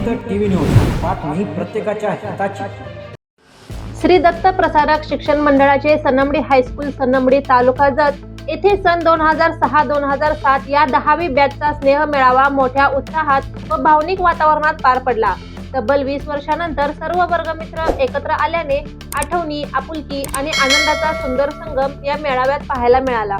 जनहित TV news, बातमी प्रत्येकाच्या हिताची। श्री दत्त प्रसारक शिक्षण मंडळाचे सन्नमडी हायस्कूल सन्नमडी तालुका जत येथे सन 2006-2007 या 10वी बॅचचा स्नेह मेळावा मोठ्या उत्साहात व भावनिक वातावरणात पार पडला। तब्बल 20 वर्षांनंतर सर्व वर्गमित्र एकत्र आल्याने आठवणी, आपुलकी आणि आनंदाचा सुंदर संगम या मेळाव्यात पाहायला मिळाला।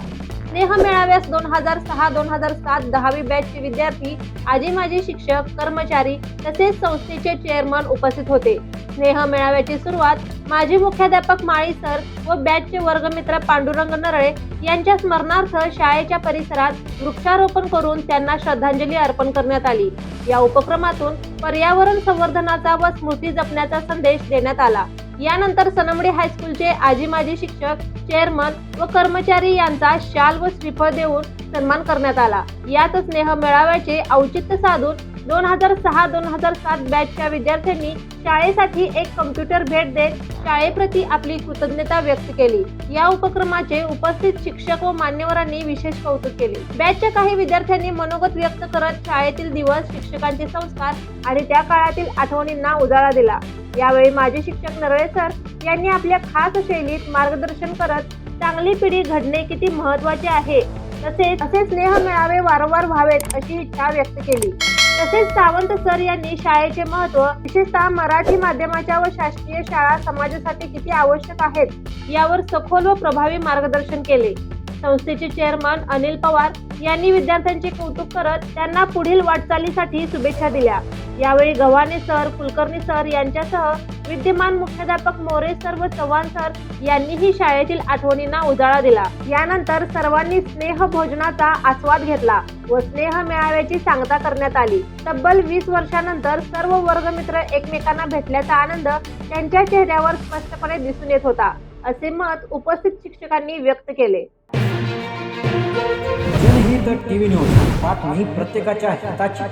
स्नेह मेळाव्यास 2006-2007 10वी बॅचचे विद्यार्थी, आजी माजी शिक्षक, कर्मचारी तसेच संस्थेचे चेअरमन उपस्थित होते। स्नेह मेळाव्याची सुरुवात माजी मुख्याध्यापक माळी सर व बॅचचे वर्गमित्र पांडुरंग नरळे यांच्या स्मरणार्थ शाळेच्या परिसरात वृक्षारोपण करून त्यांना श्रद्धांजली अर्पण करण्यात आली। या उपक्रमातून पर्यावरण संवर्धनाचा व स्मृती जपण्याचा संदेश देण्यात आला। यानंतर सन्नमडी हायस्कूलचे आजी माजी शिक्षक, चेअरमन व कर्मचारी यांचा शाल व श्रीफळ देऊन सन्मान करण्यात आला। यात स्नेह मेळाव्याचे औचित्य साधून 2006-2007 बॅचच्या विद्यार्थ्यांनी शाळेसाठी एक कम्प्युटर भेट देत शाळेप्रती आपली कृतज्ञता व्यक्त केली। या उपक्रमाचे उपस्थित शिक्षक व मान्यवरांनी विशेष कौतुक केले। बॅचच्या काही विद्यार्थ्यांनी मनोगत व्यक्त करत शाळेतील दिवस, शिक्षकांचे संस्कार आणि त्या काळातील आठवणींना उजाळा दिला। यावेळी माजी शिक्षक नरळे सर यांनी आपल्या खास शैलीत मार्गदर्शन करत चांगली पिढी घडणे किती महत्त्वाचे आहे तसेच स्नेह मेळावे वारंवार व्हावेत अशी इच्छा व्यक्त केली। तसेच सावंत सर यांनी शाळेचे महत्त्व, विशेषतः मराठी माध्यमाच्या व शासकीय शाळा समाजासाठी किती आवश्यक आहेत यावर सखोल व प्रभावी मार्गदर्शन केले। संस्थेचे चेअरमन अनिल पवार यांनी विद्यार्थ्यांचे कौतुक करत त्यांना पुढील वाटचालीसाठी शुभेच्छा दिल्या। यावेळी गव्हाणे सर, कुलकर्णी सर यांच्यासह विद्यमान मुख्याध्यापक मोरे सर व चव्हाण सर यांनीही शाळेतील आठवणींना उजाळा दिला। यानंतर सर्वांनी स्नेह भोजनाचा आस्वाद घेतला व स्नेह मेळाव्याची सांगता करण्यात आली। तब्बल 20 वर्षांनंतर सर्व वर्गमित्र एकमेकांना भेटल्याचा आनंद त्यांच्या चेहऱ्यावर स्पष्टपणे दिसून येत होता, असे मत उपस्थित शिक्षकांनी व्यक्त केले। जनहित टीव्ही न्यूज, बातमी प्रत्येकाच्या हिताची।